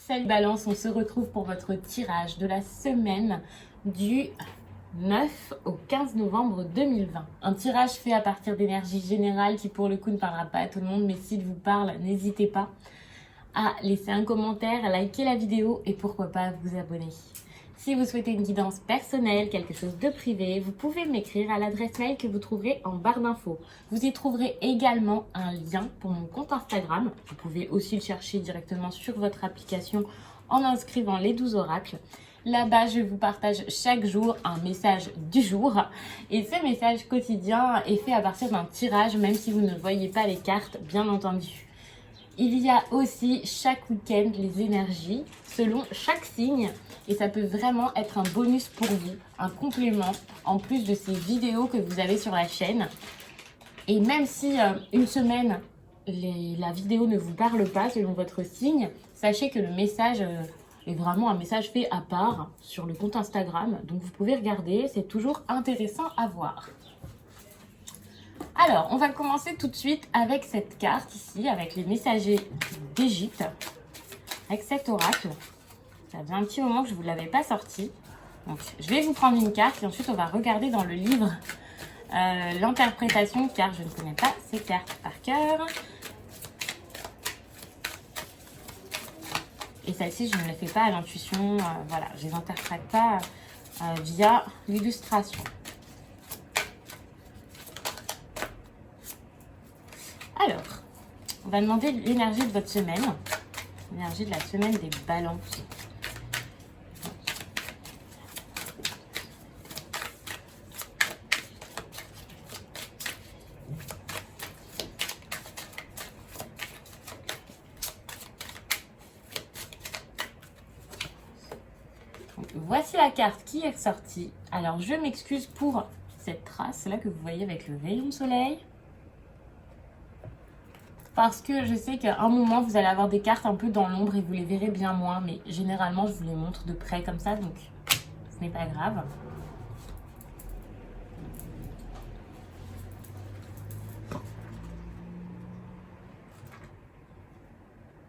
Salut Balance, on se retrouve pour votre tirage de la semaine du 9 au 15 novembre 2020. Un tirage fait à partir d'énergie générale qui pour le coup ne parlera pas à tout le monde, mais s'il vous parle, n'hésitez pas à laisser un commentaire, à liker la vidéo et pourquoi pas à vous abonner. Si vous souhaitez une guidance personnelle, quelque chose de privé, vous pouvez m'écrire à l'adresse mail que vous trouverez en barre d'infos. Vous y trouverez également un lien pour mon compte Instagram. Vous pouvez aussi le chercher directement sur votre application en inscrivant les 12 oracles. Là-bas, je vous partage chaque jour un message du jour. Et ce message quotidien est fait à partir d'un tirage, même si vous ne voyez pas les cartes, bien entendu. Il y a aussi chaque week-end les énergies selon chaque signe et ça peut vraiment être un bonus pour vous, un complément en plus de ces vidéos que vous avez sur la chaîne. Et même si une semaine la vidéo ne vous parle pas selon votre signe, sachez que le message est vraiment un message fait à part sur le compte Instagram. Donc vous pouvez regarder, c'est toujours intéressant à voir. Alors, on va commencer tout de suite avec cette carte ici, avec les messagers d'Égypte, avec cet oracle. Ça faisait un petit moment que je ne vous l'avais pas sorti. Donc, je vais vous prendre une carte et ensuite on va regarder dans le livre l'interprétation, car je ne connais pas ces cartes par cœur. Et celle-ci, je ne les fais pas à l'intuition, voilà, je ne les interprète pas via l'illustration. Alors, on va demander l'énergie de votre semaine, l'énergie de la semaine des balances. Donc, voici la carte qui est ressortie. Alors, je m'excuse pour cette trace là que vous voyez avec le rayon de soleil. Parce que je sais qu'à un moment, vous allez avoir des cartes un peu dans l'ombre et vous les verrez bien moins. Mais généralement, je vous les montre de près comme ça, donc ce n'est pas grave.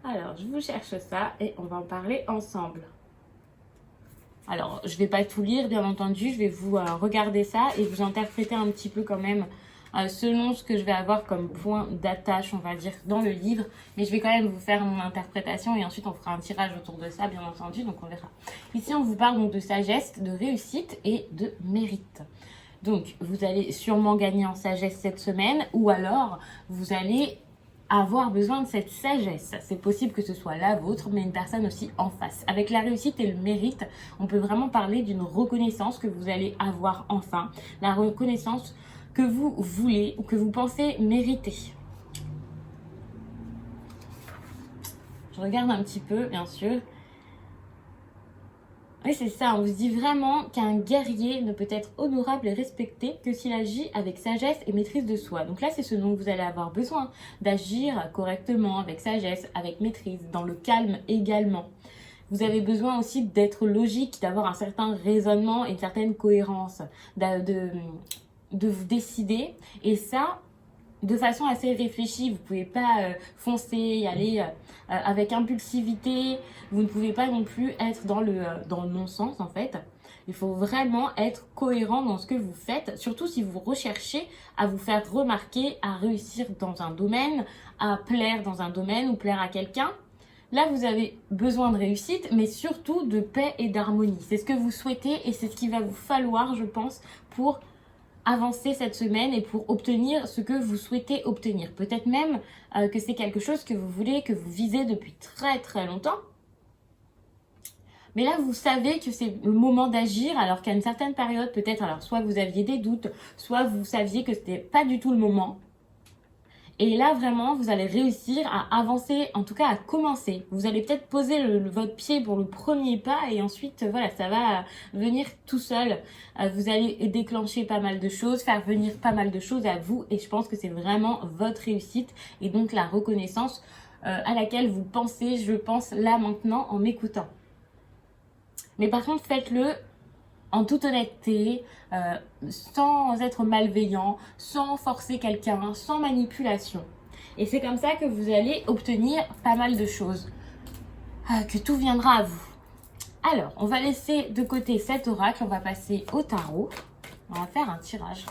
Alors, je vous cherche ça et on va en parler ensemble. Alors, je ne vais pas tout lire, bien entendu. Je vais vous regarder ça et vous interpréter un petit peu quand même selon ce que je vais avoir comme point d'attache, on va dire, dans le livre. Mais je vais quand même vous faire mon interprétation et ensuite on fera un tirage autour de ça, bien entendu, donc on verra. Ici, on vous parle donc de sagesse, de réussite et de mérite. Donc, vous allez sûrement gagner en sagesse cette semaine ou alors vous allez avoir besoin de cette sagesse. C'est possible que ce soit la vôtre, mais une personne aussi en face. Avec la réussite et le mérite, on peut vraiment parler d'une reconnaissance que vous allez avoir enfin. La reconnaissance que vous voulez ou que vous pensez mériter. Je regarde un petit peu, bien sûr. Oui, c'est ça, on vous dit vraiment qu'un guerrier ne peut être honorable et respecté que s'il agit avec sagesse et maîtrise de soi. Donc là, c'est ce dont vous allez avoir besoin, d'agir correctement, avec sagesse, avec maîtrise, dans le calme également. Vous avez besoin aussi d'être logique, d'avoir un certain raisonnement et une certaine cohérence, de vous décider. Et ça, de façon assez réfléchie, vous ne pouvez pas foncer, y aller avec impulsivité, vous ne pouvez pas non plus être dans le non-sens en fait. Il faut vraiment être cohérent dans ce que vous faites, surtout si vous recherchez à vous faire remarquer, à réussir dans un domaine, à plaire dans un domaine ou plaire à quelqu'un. Là, vous avez besoin de réussite, mais surtout de paix et d'harmonie. C'est ce que vous souhaitez et c'est ce qu'il va vous falloir, je pense, pour avancer cette semaine et pour obtenir ce que vous souhaitez obtenir. Peut-être même que c'est quelque chose que vous voulez, que vous visez depuis très très longtemps. Mais là, vous savez que c'est le moment d'agir, alors qu'à une certaine période, peut-être, alors soit vous aviez des doutes, soit vous saviez que c'était pas du tout le moment. Et là, vraiment, vous allez réussir à avancer, en tout cas à commencer. Vous allez peut-être poser votre pied pour le premier pas et ensuite, voilà, ça va venir tout seul. Vous allez déclencher pas mal de choses, faire venir pas mal de choses à vous et je pense que c'est vraiment votre réussite et donc la reconnaissance à laquelle vous pensez, je pense, là maintenant en m'écoutant. Mais par contre, faites-le en toute honnêteté, sans être malveillant, sans forcer quelqu'un, sans manipulation. Et c'est comme ça que vous allez obtenir pas mal de choses. que tout viendra à vous. Alors, on va laisser de côté cet oracle, on va passer au tarot. On va faire un tirage.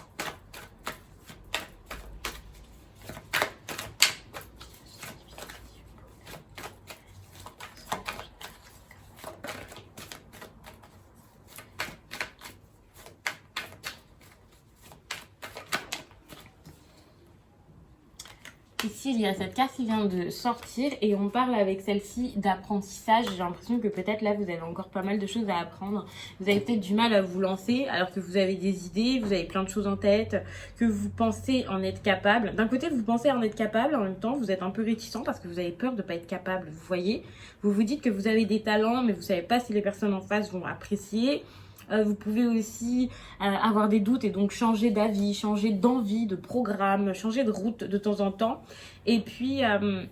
Ici, il y a cette carte qui vient de sortir et on parle avec celle-ci d'apprentissage. J'ai l'impression que peut-être là, vous avez encore pas mal de choses à apprendre. Vous avez peut-être du mal à vous lancer alors que vous avez des idées, vous avez plein de choses en tête, que vous pensez en être capable. D'un côté, vous pensez en être capable, en même temps, vous êtes un peu réticent parce que vous avez peur de ne pas être capable. Vous voyez, vous vous dites que vous avez des talents, mais vous ne savez pas si les personnes en face vont apprécier. Vous pouvez aussi avoir des doutes et donc changer d'avis, changer d'envie, de programme, changer de route de temps en temps. Et puis,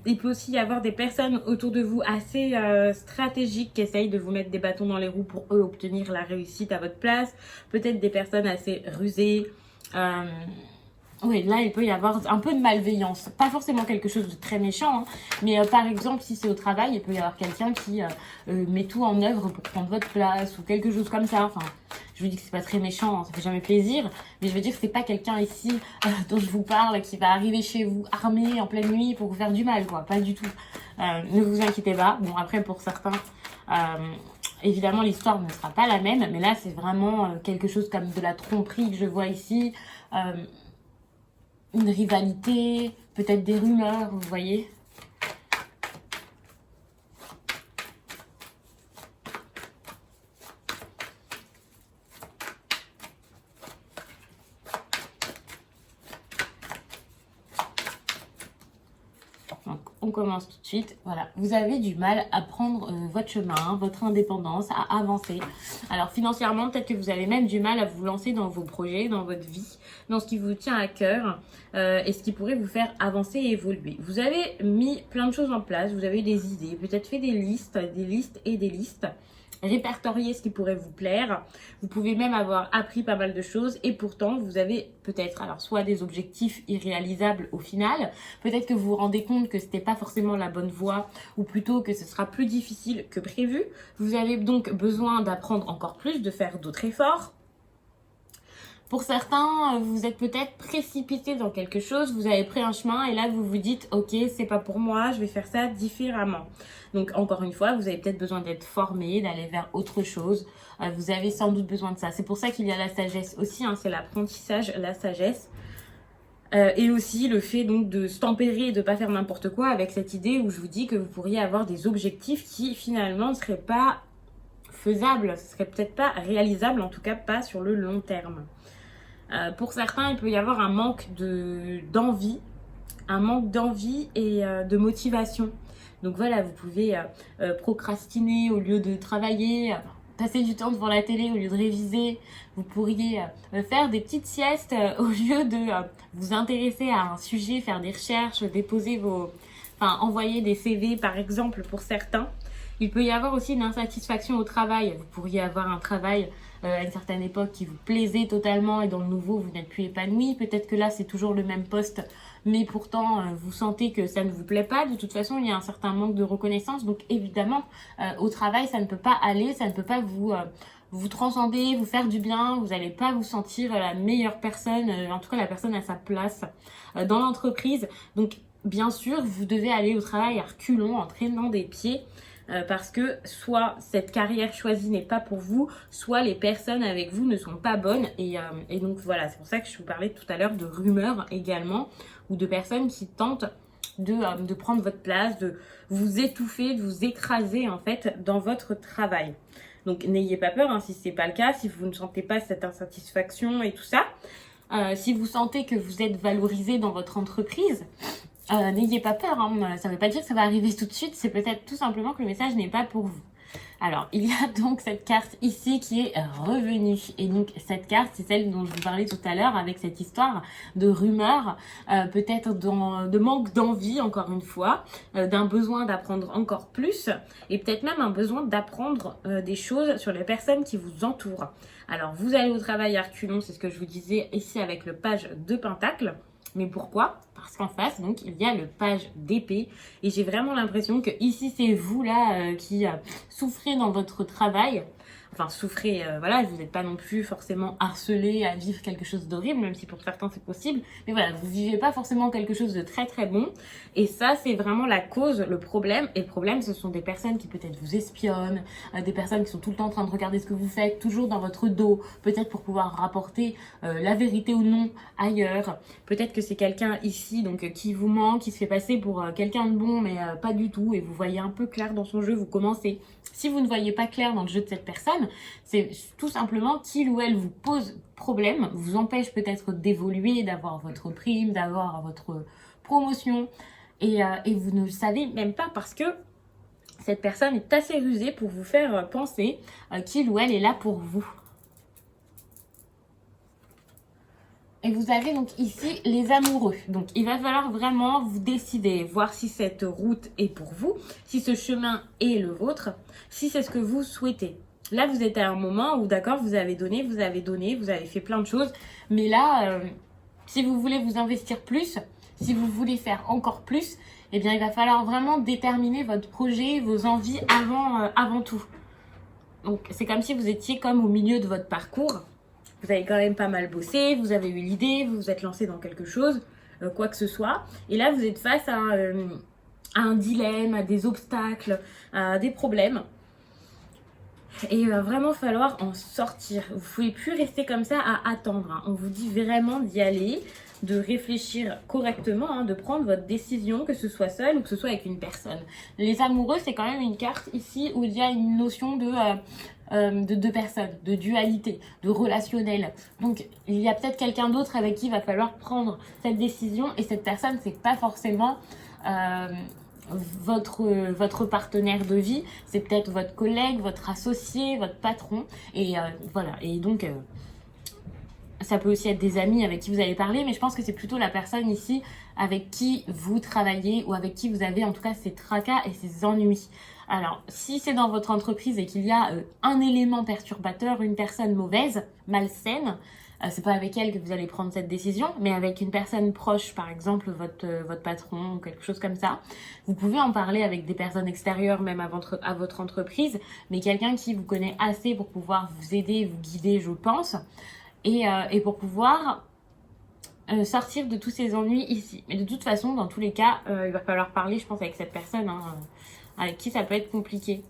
il peut aussi y avoir des personnes autour de vous assez stratégiques qui essayent de vous mettre des bâtons dans les roues pour eux obtenir la réussite à votre place. Peut-être des personnes assez rusées. Oui, là, il peut y avoir un peu de malveillance. Pas forcément quelque chose de très méchant, hein, mais par exemple, si c'est au travail, il peut y avoir quelqu'un qui met tout en œuvre pour prendre votre place ou quelque chose comme ça. Enfin, je vous dis que c'est pas très méchant, hein, ça fait jamais plaisir, mais je veux dire que c'est pas quelqu'un ici dont je vous parle qui va arriver chez vous armé en pleine nuit pour vous faire du mal, quoi. Pas du tout. Ne vous inquiétez pas. Bon, après, pour certains... évidemment, l'histoire ne sera pas la même, mais là, c'est vraiment quelque chose comme de la tromperie que je vois ici. Une rivalité, peut-être des rumeurs, vous voyez. Donc, on commence tout de suite. Voilà, vous avez du mal à prendre votre chemin, votre indépendance, à avancer. Alors, financièrement, peut-être que vous avez même du mal à vous lancer dans vos projets, dans votre vie, dans ce qui vous tient à cœur et ce qui pourrait vous faire avancer et évoluer. Vous avez mis plein de choses en place, vous avez eu des idées, peut-être fait des listes et des listes. Répertorier ce qui pourrait vous plaire. Vous pouvez même avoir appris pas mal de choses et pourtant vous avez peut-être alors soit des objectifs irréalisables au final, peut-être que vous vous rendez compte que c'était pas forcément la bonne voie ou plutôt que ce sera plus difficile que prévu. Vous avez donc besoin d'apprendre encore plus, de faire d'autres efforts. Pour certains, vous êtes peut-être précipité dans quelque chose, vous avez pris un chemin et là vous vous dites ok, c'est pas pour moi, je vais faire ça différemment. Donc encore une fois, vous avez peut-être besoin d'être formé, d'aller vers autre chose. Vous avez sans doute besoin de ça. C'est pour ça qu'il y a la sagesse aussi, hein, c'est l'apprentissage, la sagesse. Et aussi le fait donc de se tempérer et de ne pas faire n'importe quoi avec cette idée où je vous dis que vous pourriez avoir des objectifs qui finalement ne seraient pas faisables, ne seraient peut-être pas réalisables, en tout cas pas sur le long terme. Pour certains, il peut y avoir un manque d'envie et de motivation. Donc voilà, vous pouvez procrastiner au lieu de travailler, passer du temps devant la télé au lieu de réviser. Vous pourriez faire des petites siestes au lieu de vous intéresser à un sujet, faire des recherches, envoyer des CV par exemple pour certains. Il peut y avoir aussi une insatisfaction au travail. Vous pourriez avoir un travail à une certaine époque qui vous plaisait totalement et dans le nouveau vous n'êtes plus épanoui. Peut-être que là c'est toujours le même poste mais pourtant vous sentez que ça ne vous plaît pas. De toute façon il y a un certain manque de reconnaissance, donc évidemment au travail ça ne peut pas aller, ça ne peut pas vous transcender, vous faire du bien, vous n'allez pas vous sentir la meilleure personne, en tout cas la personne à sa place dans l'entreprise. Donc bien sûr vous devez aller au travail à reculons en traînant des pieds. Parce que soit cette carrière choisie n'est pas pour vous, soit les personnes avec vous ne sont pas bonnes. Et donc voilà, c'est pour ça que je vous parlais tout à l'heure de rumeurs également, ou de personnes qui tentent de prendre votre place, de vous étouffer, de vous écraser en fait dans votre travail. Donc n'ayez pas peur hein, si ce n'est pas le cas, si vous ne sentez pas cette insatisfaction et tout ça. Si vous sentez que vous êtes valorisé dans votre entreprise, n'ayez pas peur, hein. Ça ne veut pas dire que ça va arriver tout de suite, c'est peut-être tout simplement que le message n'est pas pour vous. Alors, il y a donc cette carte ici qui est revenue. Et donc, cette carte, c'est celle dont je vous parlais tout à l'heure avec cette histoire de rumeurs, peut-être de manque d'envie, encore une fois, d'un besoin d'apprendre encore plus et peut-être même un besoin d'apprendre des choses sur les personnes qui vous entourent. Alors, vous allez au travail à reculons, c'est ce que je vous disais ici avec le page de Pentacle. Mais pourquoi? Parce qu'en face, donc, il y a le page d'épée. Et j'ai vraiment l'impression que ici, c'est vous là qui souffrez dans votre travail. Enfin, souffrez, voilà, vous n'êtes pas non plus forcément harcelé à vivre quelque chose d'horrible, même si pour certains c'est possible. Mais voilà, vous vivez pas forcément quelque chose de très très bon. Et ça, c'est vraiment la cause, le problème. Et le problème, ce sont des personnes qui peut-être vous espionnent, des personnes qui sont tout le temps en train de regarder ce que vous faites, toujours dans votre dos, peut-être pour pouvoir rapporter la vérité ou non ailleurs. Peut-être que c'est quelqu'un ici, donc qui vous ment, qui se fait passer pour quelqu'un de bon, mais pas du tout. Et vous voyez un peu clair dans son jeu, vous commencez. Si vous ne voyez pas clair dans le jeu de cette personne, c'est tout simplement qu'il ou elle vous pose problème, vous empêche peut-être d'évoluer, d'avoir votre prime, d'avoir votre promotion. Et vous ne le savez même pas parce que cette personne est assez rusée pour vous faire penser qu'il ou elle est là pour vous. Et vous avez donc ici les amoureux. Donc il va falloir vraiment vous décider, voir si cette route est pour vous, si ce chemin est le vôtre, si c'est ce que vous souhaitez. Là, vous êtes à un moment où, d'accord, vous avez donné, vous avez fait plein de choses. Mais là, si vous voulez vous investir plus, si vous voulez faire encore plus, eh bien, il va falloir vraiment déterminer votre projet, vos envies avant tout. Donc, c'est comme si vous étiez comme au milieu de votre parcours. Vous avez quand même pas mal bossé, vous avez eu l'idée, vous vous êtes lancé dans quelque chose, quoi que ce soit. Et là, vous êtes face à un dilemme, à des obstacles, à des problèmes. Et il va vraiment falloir en sortir. Vous ne pouvez plus rester comme ça à attendre. Hein. On vous dit vraiment d'y aller, de réfléchir correctement, hein, de prendre votre décision, que ce soit seul ou que ce soit avec une personne. Les amoureux, c'est quand même une carte ici où il y a une notion de deux personnes, de dualité, de relationnel. Donc, il y a peut-être quelqu'un d'autre avec qui il va falloir prendre cette décision et cette personne, c'est pas forcément votre partenaire de vie, c'est peut-être votre collègue, votre associé, votre patron. Et voilà, et donc ça peut aussi être des amis avec qui vous allez parler, mais je pense que c'est plutôt la personne ici avec qui vous travaillez ou avec qui vous avez en tout cas ces tracas et ces ennuis. Alors, si c'est dans votre entreprise et qu'il y a un élément perturbateur, une personne mauvaise, malsaine, c'est pas avec elle que vous allez prendre cette décision, mais avec une personne proche, par exemple votre patron ou quelque chose comme ça. Vous pouvez en parler avec des personnes extérieures, même à votre entreprise, mais quelqu'un qui vous connaît assez pour pouvoir vous aider, vous guider, je pense, et pour pouvoir sortir de tous ces ennuis ici. Mais de toute façon, dans tous les cas, il va falloir parler, je pense, avec cette personne, hein, avec qui ça peut être compliqué.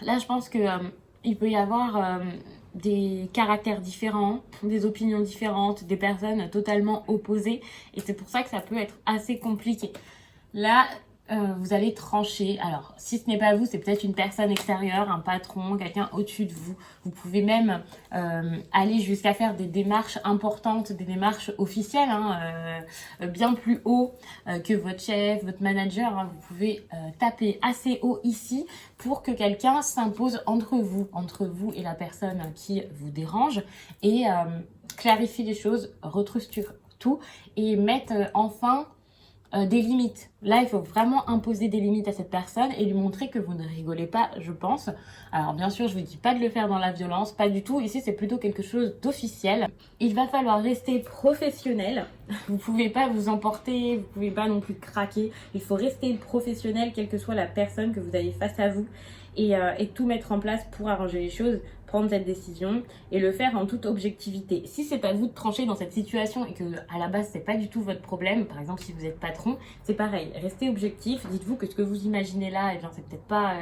Là, je pense que il peut y avoir des caractères différents, des opinions différentes, des personnes totalement opposées. Et c'est pour ça que ça peut être assez compliqué. Là, vous allez trancher. Alors, si ce n'est pas vous, c'est peut-être une personne extérieure, un patron, quelqu'un au-dessus de vous. Vous pouvez même aller jusqu'à faire des démarches importantes, des démarches officielles, hein, bien plus haut que votre chef, votre manager. Hein. Vous pouvez taper assez haut ici pour que quelqu'un s'impose entre vous et la personne qui vous dérange et clarifie les choses, restructure tout et mettre enfin des limites. Là, il faut vraiment imposer des limites à cette personne et lui montrer que vous ne rigolez pas, je pense. Alors, bien sûr, je vous dis pas de le faire dans la violence, pas du tout. Ici, c'est plutôt quelque chose d'officiel. Il va falloir rester professionnel. Vous pouvez pas vous emporter, vous pouvez pas non plus craquer. Il faut rester professionnel, quelle que soit la personne que vous avez face à vous et tout mettre en place pour arranger les choses, prendre cette décision et le faire en toute objectivité. Si c'est à vous de trancher dans cette situation et que à la base c'est pas du tout votre problème, par exemple si vous êtes patron, c'est pareil, restez objectif, dites-vous que ce que vous imaginez là, eh bien c'est peut-être pas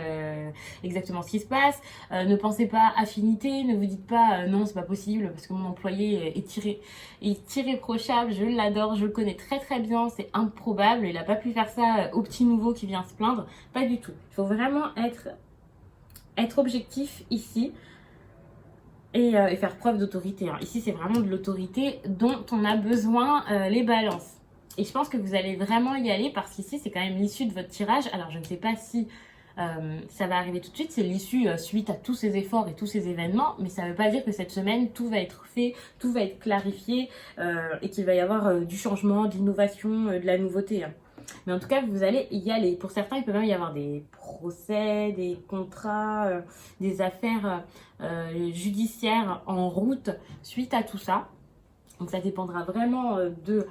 exactement ce qui se passe, ne pensez pas affinité, ne vous dites pas non c'est pas possible parce que mon employé est irréprochable, je l'adore, je le connais très très bien, c'est improbable, il a pas pu faire ça au petit nouveau qui vient se plaindre, pas du tout. Il faut vraiment être objectif ici. Et faire preuve d'autorité. Hein. Ici, c'est vraiment de l'autorité dont on a besoin les balances. Et je pense que vous allez vraiment y aller parce qu'ici, c'est quand même l'issue de votre tirage. Alors, je ne sais pas si ça va arriver tout de suite. C'est l'issue suite à tous ces efforts et tous ces événements. Mais ça ne veut pas dire que cette semaine, tout va être fait, tout va être clarifié et qu'il va y avoir du changement, de l'innovation, de la nouveauté. Hein. Mais en tout cas, vous allez y aller. Pour certains, il peut même y avoir des procès, des contrats, des affaires judiciaires en route suite à tout ça. Donc ça dépendra vraiment de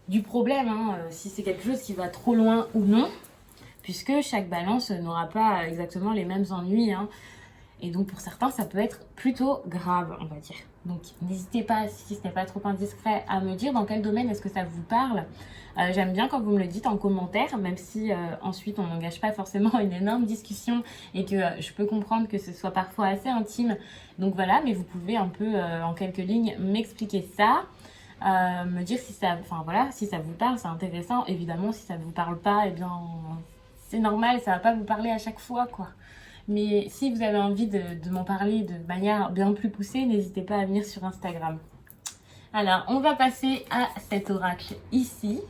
du problème, hein, si c'est quelque chose qui va trop loin ou non, puisque chaque balance n'aura pas exactement les mêmes ennuis, hein. Et donc pour certains, ça peut être plutôt grave, on va dire. Donc n'hésitez pas, si ce n'est pas trop indiscret, à me dire dans quel domaine est-ce que ça vous parle. J'aime bien quand vous me le dites en commentaire, même si ensuite on n'engage pas forcément une énorme discussion et que je peux comprendre que ce soit parfois assez intime. Donc voilà, mais vous pouvez un peu en quelques lignes m'expliquer ça. Me dire si ça, enfin voilà, si ça vous parle, c'est intéressant. Évidemment, si ça ne vous parle pas, eh bien c'est normal, ça va pas vous parler à chaque fois, quoi. Mais si vous avez envie de m'en parler de manière bien plus poussée, n'hésitez pas à venir sur Instagram. Alors, on va passer à cet oracle ici.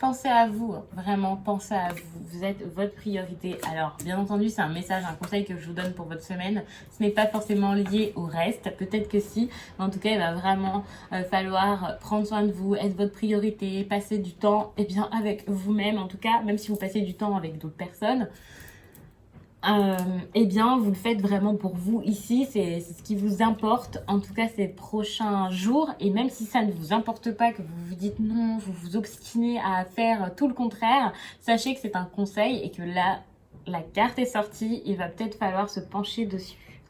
Pensez à vous, vraiment, pensez à vous. Vous êtes votre priorité. Alors, bien entendu, c'est un message, un conseil que je vous donne pour votre semaine. Ce n'est pas forcément lié au reste, peut-être que si. Mais en tout cas, il va vraiment falloir prendre soin de vous, être votre priorité, passer du temps avec vous-même. En tout cas, même si vous passez du temps avec d'autres personnes, vous le faites vraiment pour vous ici, c'est ce qui vous importe, en tout cas ces prochains jours. Et même si ça ne vous importe pas, que vous vous dites non, vous vous obstinez à faire tout le contraire, sachez que c'est un conseil et que là, la carte est sortie, il va peut-être falloir se pencher dessus.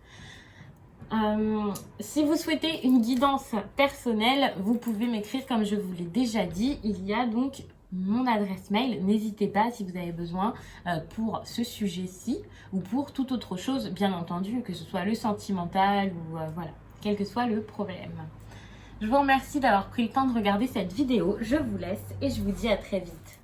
Si vous souhaitez une guidance personnelle, vous pouvez m'écrire comme je vous l'ai déjà dit. Il y a donc mon adresse mail, n'hésitez pas si vous avez besoin pour ce sujet-ci ou pour toute autre chose, bien entendu, que ce soit le sentimental ou voilà, quel que soit le problème. Je vous remercie d'avoir pris le temps de regarder cette vidéo, je vous laisse et je vous dis à très vite.